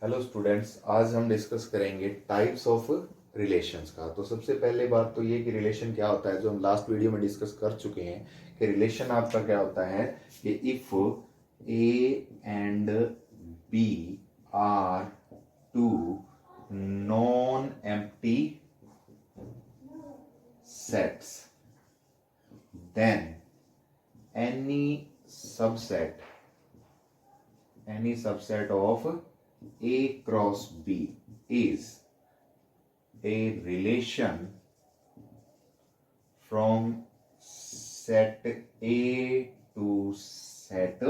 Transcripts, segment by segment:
Hello students, आज हम discuss करेंगे टाइप्स ऑफ रिलेशंस का। तो सबसे पहले बात तो ये कि रिलेशन क्या होता है, जो हम लास्ट वीडियो में डिस्कस कर चुके हैं कि रिलेशन आपका क्या होता है कि if A and B are two non empty sets then any subset of A cross B is a relation from set A to set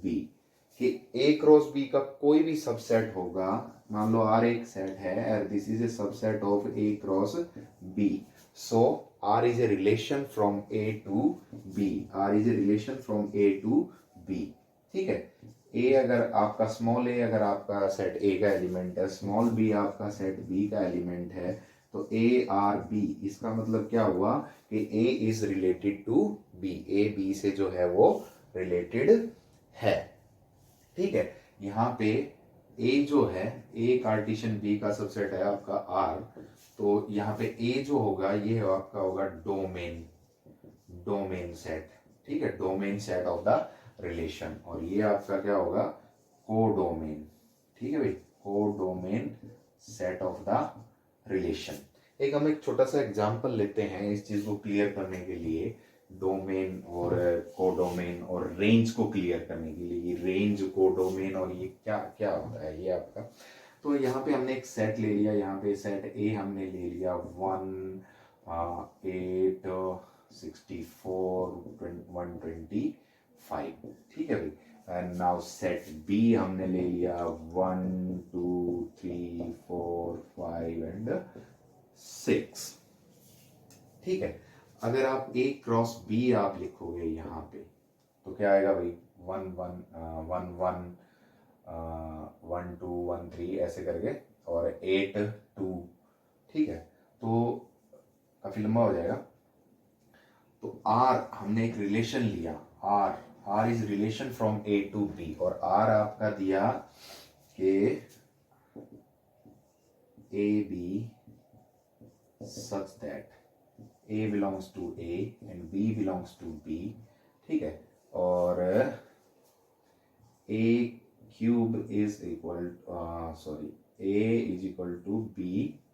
B कि A क्रॉस B का कोई भी सबसेट होगा। मान लो R एक सेट है और this is a subset of A cross B, so R is a relation from A to B, R is a relation from A to B। ठीक है, A अगर आपका स्मॉल a अगर आपका सेट A का element है, small b आपका set B का एलिमेंट है, तो A R B इसका मतलब क्या हुआ कि A is related to B, A B से जो है वो रिलेटेड है। ठीक है, यहाँ पे A जो है, A कार्टेशियन B का सबसेट है आपका R, तो यहाँ पे A जो होगा ये आपका होगा डोमेन, डोमेन सेट। ठीक है, domain set of the relation, और ये आपका क्या होगा कोडोमेन। ठीक है भाई, codomain set of the relation. एक हम एक छोटा सा एग्जांपल लेते हैं इस चीज को क्लियर करने के लिए, डोमेन और कोडोमेन और रेंज को क्लियर करने के लिए। रेंज, कोडोमेन और ये क्या क्या होता है ये आपका। तो यहाँ पे हमने एक सेट ले लिया, यहाँ पे सेट ए हमने ले लिया 1 8 64 125। ठीक है भाई, एंड नाउ सेट बी हमने ले लिया 1 2 3 4 5 एंड 6। ठीक है, अगर आप ए क्रॉस बी आप लिखोगे यहाँ पे तो क्या आएगा भाई 1 1 1 1 1 2 1 3 ऐसे करके और 8 2। ठीक है, तो काफी लंबा हो जाएगा। तो आर हमने एक रिलेशन लिया, R is relation from A to B, और आर आपका दिया कि A B such that A belongs to A and B belongs to B। ठीक है, और A cube is equal A is equal to B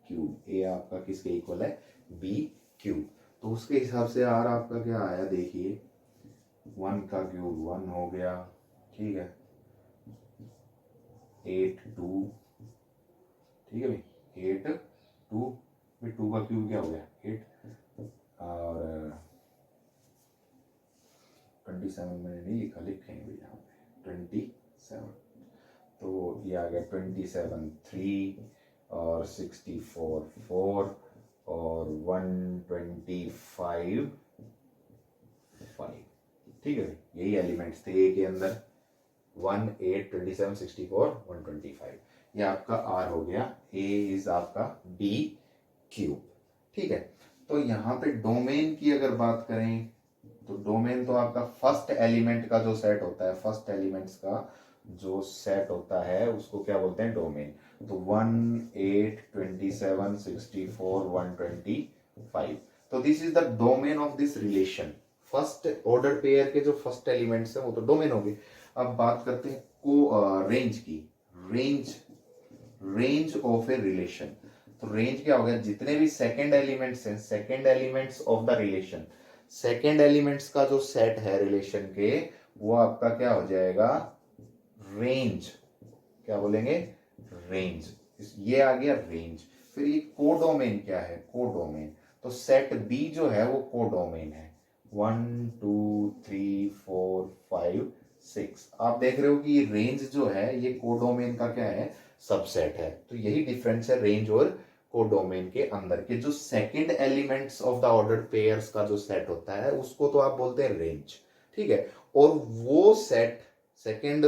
cube। A आपका किसके equal है, B cube। तो उसके हिसाब से R आपका क्या आया देखिए, 1 का क्यूब 1 हो गया। ठीक है, 8 2। ठीक है भाई, 8 2 फिर 2 का क्यूब क्या हो गया 8, और 27 मैंने नहीं लिखा, लिखेंगे यहाँ पे 27। तो ये आ गया 27 3 और 64 4 और 125 5। ठीक है, यही एलिमेंट्स थे ए के अंदर, 1 8 27 64 125। ये आपका आर हो गया, ए इज आपका बी क्यूब। ठीक है, तो यहाँ पे डोमेन की अगर बात करें तो डोमेन तो आपका फर्स्ट एलिमेंट का जो सेट होता है, फर्स्ट एलिमेंट्स का जो सेट होता है उसको क्या बोलते हैं, डोमेन। तो 1 8 27 64 125, तो this is the domain of this relation. First order pair के जो फर्स्ट एलिमेंट्स हैं वो तो डोमेन हो गए। अब बात करते हैं को रेंज की, रेंज ऑफ ए रिलेशन। तो रेंज क्या हो गया, जितने भी सेकेंड एलिमेंट्स हैं, second elements of the relation, second elements का जो सेट है रिलेशन के, वो आपका क्या हो जाएगा रेंज। क्या बोलेंगे, रेंज। ये आ गया रेंज। फिर ये कोडोमेन क्या है, कोडोमेन। तो सेट बी जो है वो कोडोमेन है, 1 2 3 4 5 6। आप देख रहे हो कि ये रेंज जो है ये कोडोमेन का क्या है, सबसेट है। तो यही डिफरेंस है रेंज और कोडोमेन के अंदर के। जो second elements of the ordered pairs का जो सेट होता है उसको तो आप बोलते हैं रेंज। ठीक है, और वो सेट सेकंड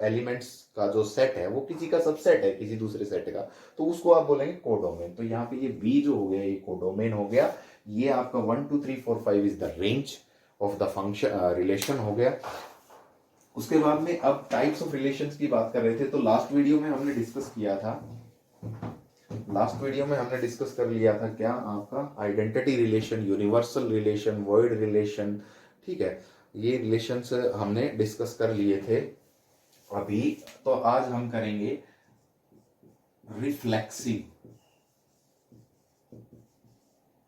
एलिमेंट्स का जो सेट है वो किसी का सबसेट है, किसी दूसरे सेट का, तो उसको आप बोलेंगे कोडोमेन। तो यहाँ पे ये बी जो हो गया ये कोडोमेन हो गया। ये आपका 1 2 3 4 5 is the range of the function relation हो गया। उसके बाद में अब टाइप्स ऑफ रिलेशंस की बात कर रहे थे, तो लास्ट वीडियो में हमने डिस्कस किया था, लास्ट वीडियो में हमने डिस्कस कर लिया था क्या, आपका identity relation, universal relation, word relation, ठीक है, ये रिलेशंस हमने डिस्कस कर लिए थे अभी। तो आज हम करेंगे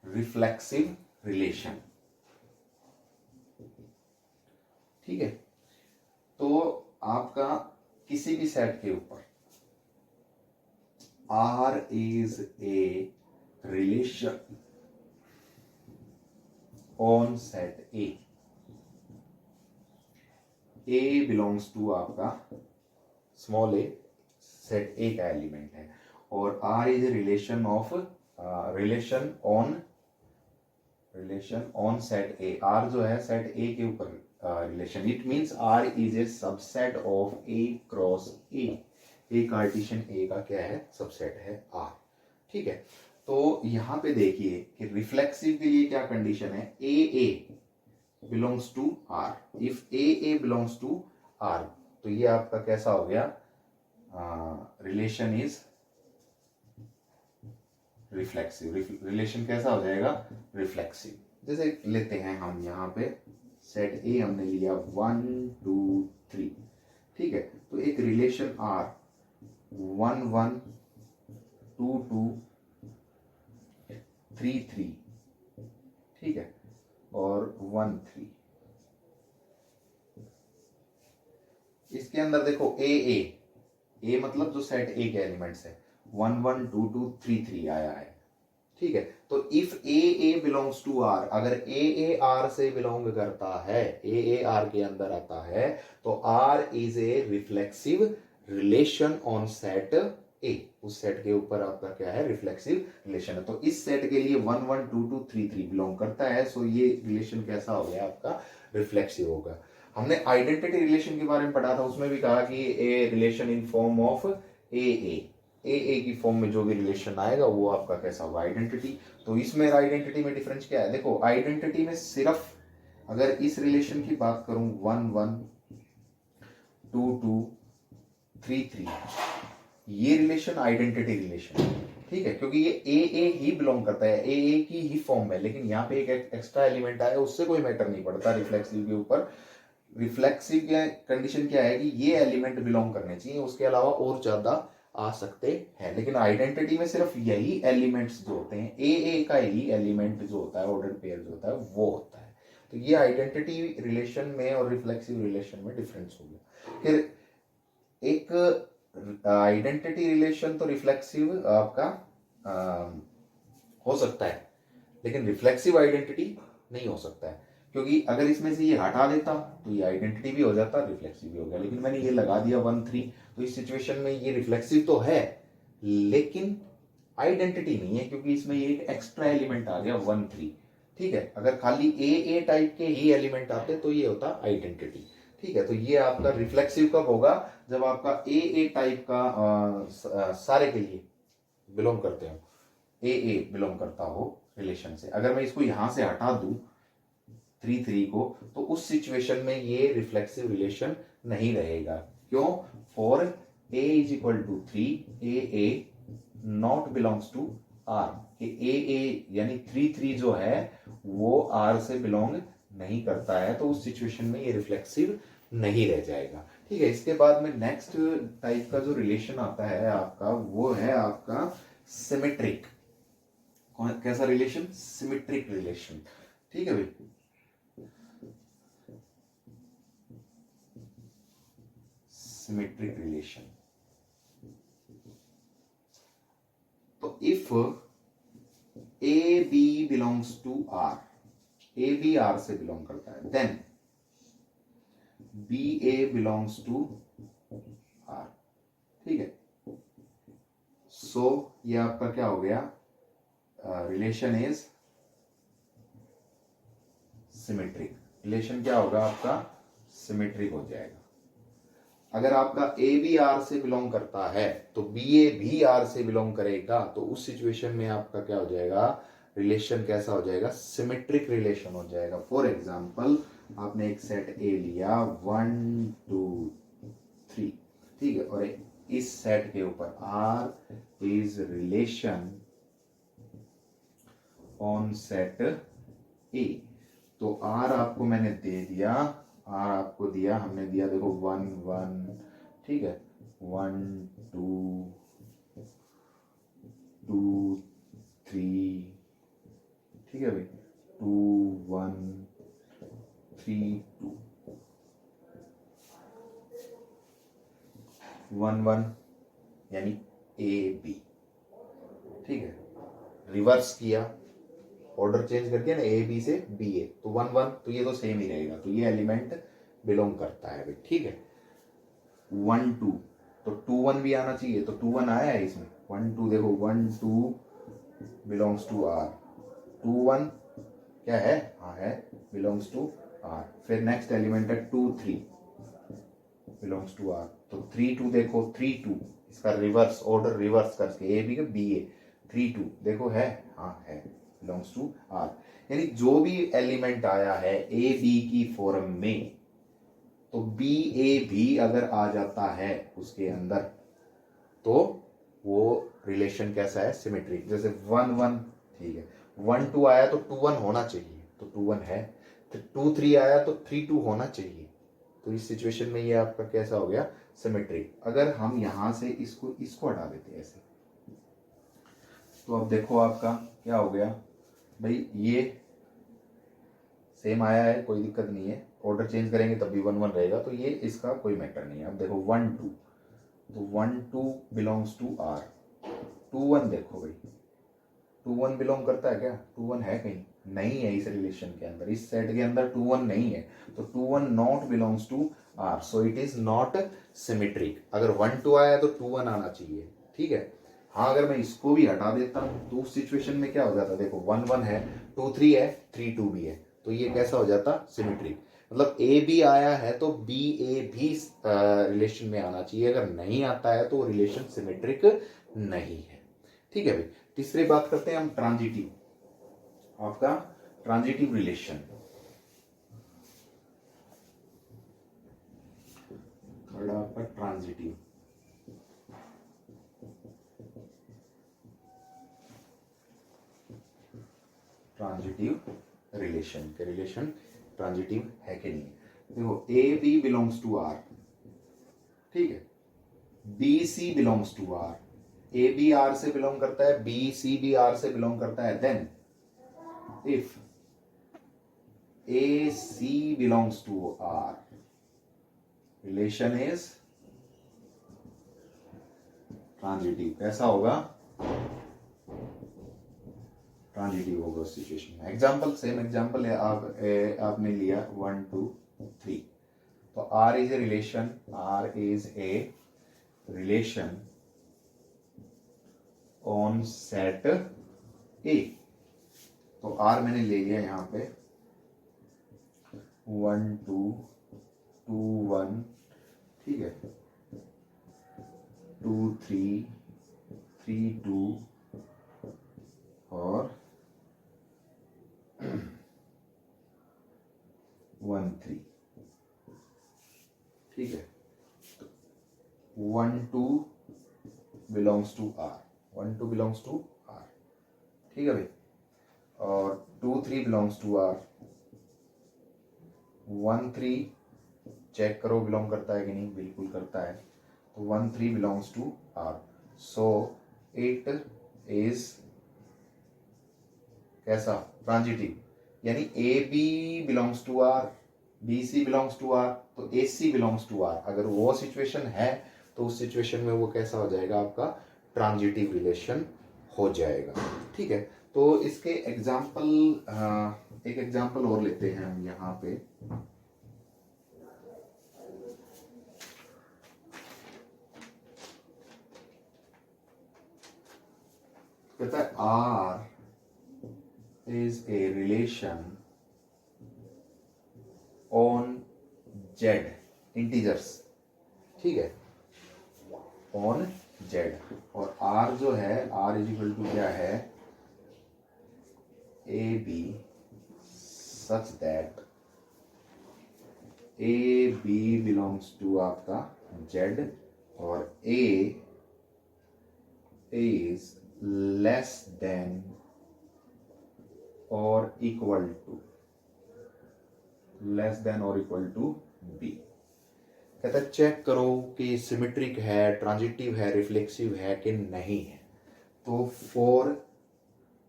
रिफ्लेक्सिव रिलेशन, ठीक है। तो आपका किसी भी सेट के ऊपर R is a relation on set A. A belongs to आपका स्मॉल a, सेट A का एलिमेंट है, और R is a relation of relation on set A. R जो है सेट A के ऊपर relation, it means R is a subset of A cross A. A Cartesian A का क्या है, सबसेट है आर, ठीक है। तो यहां पे देखिए कि रिफ्लेक्सिव के लिए क्या कंडीशन है, a a belongs to R. If a a belongs to R, तो ये आपका कैसा हो गया, रिलेशन इज रिफ्लेक्सिव। रिलेशन कैसा हो जाएगा, रिफ्लेक्सिव। जैसे लेते हैं हम यहाँ पे सेट ए हमने लिया 1 2 3, ठीक है। तो एक रिलेशन आर 1 1 2 2 3 3, ठीक है, और 1 3। इसके अंदर देखो ए मतलब जो सेट ए के एलिमेंट्स है 1 1 2 2 3 3 आया है, ठीक है। तो if A belongs to R, अगर ए आर से बिलोंग करता है, ए आर के अंदर आता है, तो R is a reflexive relation on set A. उस सेट के ऊपर आपका क्या है, रिफ्लेक्सिव रिलेशन है। तो इस सेट के लिए 1 1 2 2 3 3 बिलोंग करता है, सो ये रिलेशन कैसा हो गया आपका, रिफ्लेक्सिव होगा। हमने आइडेंटिटी रिलेशन के बारे में पढ़ा था, उसमें भी कहा कि a relation in form of ए की फॉर्म में जो भी रिलेशन आएगा वो आपका कैसा होगा, आइडेंटिटी। तो इसमें आइडेंटिटी में डिफरेंस क्या है, देखो आइडेंटिटी में सिर्फ अगर इस रिलेशन की बात करूं 1 1 2 2 3 3, ये रिलेशन आइडेंटिटी रिलेशन है, ठीक है, क्योंकि ये ए ही बिलोंग करता है, ए की ही फॉर्म है। लेकिन यहाँ पे एक एक्स्ट्रा एलिमेंट आया, उससे कोई मैटर नहीं पड़ता रिफ्लेक्सिव के ऊपर। रिफ्लेक्सिव की कंडीशन क्या है कि ये एलिमेंट बिलोंग करने चाहिए, उसके अलावा और ज्यादा आ सकते हैं। लेकिन आइडेंटिटी में सिर्फ यही एलिमेंट्स जो होते हैं, ए का ही एलिमेंट जो होता है, ऑर्डर पेयर जो होता है वो होता है। तो ये आइडेंटिटी रिलेशन में और रिफ्लेक्सिव रिलेशन में डिफरेंस हो गया। फिर एक आइडेंटिटी रिलेशन तो रिफ्लेक्सिव आपका हो सकता है, लेकिन रिफ्लेक्सिव आइडेंटिटी नहीं हो सकता है, क्योंकि अगर इसमें से ये हटा देता तो ये आइडेंटिटी भी हो जाता, रिफ्लेक्सिव भी हो गया। लेकिन मैंने ये लगा दिया 1 3, तो इस सिचुएशन में ये रिफ्लेक्सिव तो है लेकिन आइडेंटिटी नहीं है, क्योंकि इसमें ये एक एक्स्ट्रा एलिमेंट आ गया 1 3, ठीक है। अगर खाली ए टाइप के ही एलिमेंट आते तो ये होता आइडेंटिटी, ठीक है। तो ये आपका रिफ्लेक्सिव कब होगा, जब आपका ए टाइप का सारे के लिए बिलोंग करते हो, ए बिलोंग करता हो रिलेशन से। अगर मैं इसको यहां से हटा दूं 3 3 को, तो उस सिचुएशन में ये रिफ्लेक्सिव रिलेशन नहीं रहेगा। क्यों, for a is equal to 3, a not belongs to R, a यानी 3 3 जो है वो आर से बिलोंग नहीं करता है, तो उस सिचुएशन में ये रिफ्लेक्सिव नहीं रह जाएगा, ठीक है। इसके बाद में नेक्स्ट टाइप का जो रिलेशन आता है आपका, वो है आपका सिमेट्रिक। कैसा रिलेशन, सिमेट्रिक रिलेशन, ठीक है भाई। सिमेट्रिक रिलेशन, तो if A B belongs to R, A B R से बिलोंग करता है, then B A belongs to R, ठीक है। सो ये आपका क्या हो गया, रिलेशन इज सिमेट्रिक। रिलेशन क्या होगा आपका, सिमेट्रिक हो जाएगा। अगर आपका ए बी आर से बिलोंग करता है तो बी ए भी आर से बिलोंग करेगा, तो उस सिचुएशन में आपका क्या हो जाएगा, रिलेशन कैसा हो जाएगा, सिमेट्रिक रिलेशन हो जाएगा। फॉर एग्जाम्पल आपने एक सेट ए लिया 1 2 3, ठीक है, और इस सेट के ऊपर R is relation on set A. तो आर आपको मैंने दे दिया, आर आपको दिया, हमने दिया देखो 1 1, ठीक है, 1 2 2 3, ठीक है भाई, 2 1 3 2 1 1, यानी ए बी, ठीक है, रिवर्स किया, ऑर्डर चेंज करके ना ए बी से बी ए, तो 1 1, तो ये तो सेम ही रहेगा, तो ये एलिमेंट बिलोंग करता है भाई, ठीक है। 1 2, तो 2 1 भी आना चाहिए, तो 2 1 आया है इसमें, 1 2 देखो 1 2 बिलोंग्स टू आर, 2 1 क्या है, हाँ है, बिलोंग्स टू आर। फिर नेक्स्ट एलिमेंट है 2 3 बिलोंग्स टू आर, तो 3 2 देखो 3 2, इसका रिवर्स ऑर्डर रिवर्स करके ए बी का बी ए, 3 2 देखो है, हाँ है, बिलोंग्स टू आर। यानी जो भी एलिमेंट आया है ए बी की फॉर्म में, तो बी ए भी अगर आ जाता है उसके अंदर, तो वो रिलेशन कैसा है, सिमेट्रिक। जैसे 1 1, ठीक है, 1 2 आया तो 2 1 होना चाहिए, तो 2 1 है, तो 2 3 आया तो 3 2 होना चाहिए, तो इस सिचुएशन में ये आपका कैसा हो गया, सिमेट्रिक। अगर हम यहां से इसको इसको हटा देते हैं ऐसे, तो अब देखो आपका क्या हो गया भाई, ये सेम आया है, कोई दिक्कत नहीं है, ऑर्डर चेंज करेंगे तब भी 1 1 रहेगा, तो ये इसका कोई मैटर नहीं है। अब देखो 1 2, तो 1 2 बिलोंग्स टू आर, 2 1 देखो भाई, 2 1 बिलोंग करता है क्या, 2 1 है कहीं, नहीं है इस रिलेशन के अंदर, इस सेट के अंदर 2 1 नहीं है, तो 2 1 not belongs to R, so it is not symmetric. अगर 1 2 आया तो 2 1 आना चाहिए, ठीक है। हाँ, अगर मैं इसको भी हटा देता हूँ तो उस सिचुएशन में क्या हो जाता, देखो 1 1 है, 2 3 है, 3 2 भी है, तो ये कैसा हो जाता, सिमेट्रिक। मतलब ए बी आया है तो बी ए भी रिलेशन में आना चाहिए, अगर नहीं आता है तो रिलेशन सिमेट्रिक नहीं है, ठीक है भाई। तीसरी बात करते हैं हम ट्रांजिटिव, आपका ट्रांजिटिव रिलेशन, थर्ड आपका ट्रांजिटिव। ट्रांजिटिव रिलेशन के रिलेशन ट्रांजिटिव है कि नहीं, देखो A B belongs to R, ठीक है, B C belongs to R, A B R से बिलोंग करता है, बी सी भी आर से बिलोंग करता है, then if A C belongs to R, relation is transitive. कैसा होगा, ट्रांजिटिव होगा उस सिचुएशन में। एग्जांपल, सेम एग्जांपल है, आपने लिया 1 2 3, तो R is a relation, R is a relation on set A, तो आर मैंने ले लिया यहां पे 1 2 2 1, ठीक है, 2 3 3 2 और 1 3, ठीक है। तो 1 2 belongs to R, 1 2 belongs to R, ठीक है भाई, और 2 3 बिलोंग्स टू आर, 1 3 चेक करो बिलोंग करता है कि नहीं, बिल्कुल करता है, तो 1 3 belongs to R, so it is कैसा, ट्रांजिटिव। यानी A B belongs to R, B C belongs to R, तो A C belongs to R, अगर वो सिचुएशन है तो उस सिचुएशन में वो कैसा हो जाएगा, आपका ट्रांजिटिव रिलेशन हो जाएगा, ठीक है। तो इसके एग्जाम्पल, एक एग्जाम्पल और लेते हैं हम यहाँ पे, कहता है R is a relation on Z integers, ठीक है, ऑन जेड, और आर जो है, आर इज इक्वल टू क्या है, A B such that A B belongs to आपका जेड और ए इज लेस देन और इक्वल टू बी। कहता है चेक करो कि सिमेट्रिक है, ट्रांजिटिव है, रिफ्लेक्सिव है कि नहीं है। तो फॉर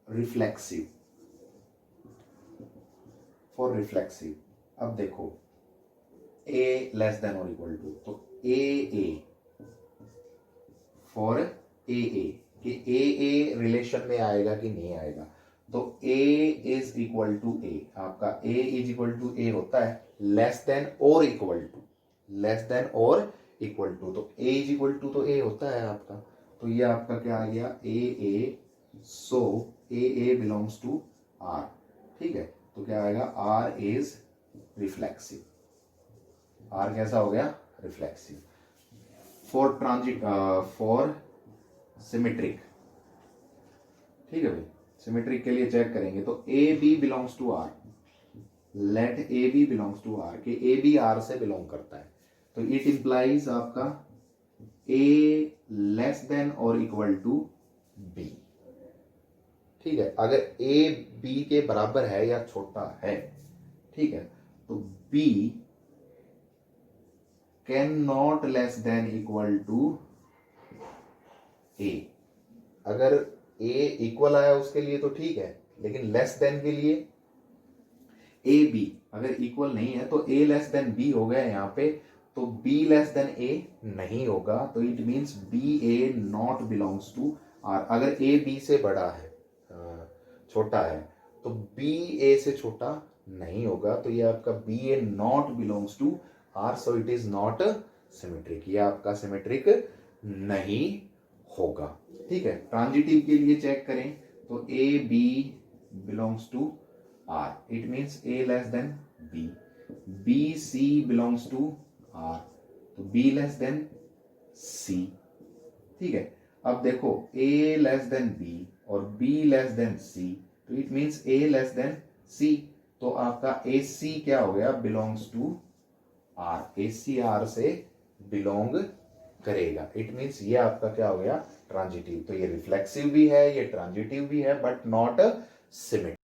रिफ्लेक्सिव अब देखो a लेस देन और इक्वल टू, तो ए फॉर ए कि ए रिलेशन में आएगा कि नहीं आएगा। तो a इज इक्वल टू ए, आपका a इज इक्वल टू ए होता है लेस देन और इक्वल टू, तो a इज इक्वल टू तो a होता है आपका। तो ये आपका क्या आ गया a, so a belongs to r। ठीक है, तो क्या आएगा r इज रिफ्लेक्सिव। r कैसा हो गया? रिफ्लेक्सिव। फॉर सिमेट्रिक, ठीक है भाई, सिमेट्रिक के लिए चेक करेंगे तो A B belongs to R, let A B belongs to R के ए बी आर से बिलोंग करता है। तो इट इंप्लाइज आपका ए लेस देन और इक्वल टू बी। ठीक है, अगर ए बी के बराबर है या छोटा है, ठीक है, तो b can not less than equal to a. अगर ए इक्वल आया उसके लिए तो ठीक है, लेकिन लेस देन के लिए ए बी अगर इक्वल नहीं है तो ए लेस देन बी हो गया यहाँ पे, तो बी लेस देन ए नहीं होगा। तो it means B A not belongs to R. अगर ए बी से बड़ा है, छोटा है, तो बी ए से छोटा नहीं होगा। तो ये आपका B A not belongs to R, so it is not symmetric. ये आपका सिमेट्रिक नहीं होगा। ठीक है, ट्रांजिटिव के लिए चेक करें तो A B belongs to R, it means a less than b. B C belongs to R, तो बी लेस देन सी। ठीक है, अब देखो ए लेस देन बी और बी लेस देन सी, तो it means a less than c. तो आपका a c क्या हो गया? Belongs to R. A c R से बिलोंग करेगा। इट मीन्स ये आपका क्या हो गया? ट्रांजिटिव। तो ये रिफ्लेक्सिव भी है, ये ट्रांजिटिव भी है, बट नॉट सिमेट्रिक।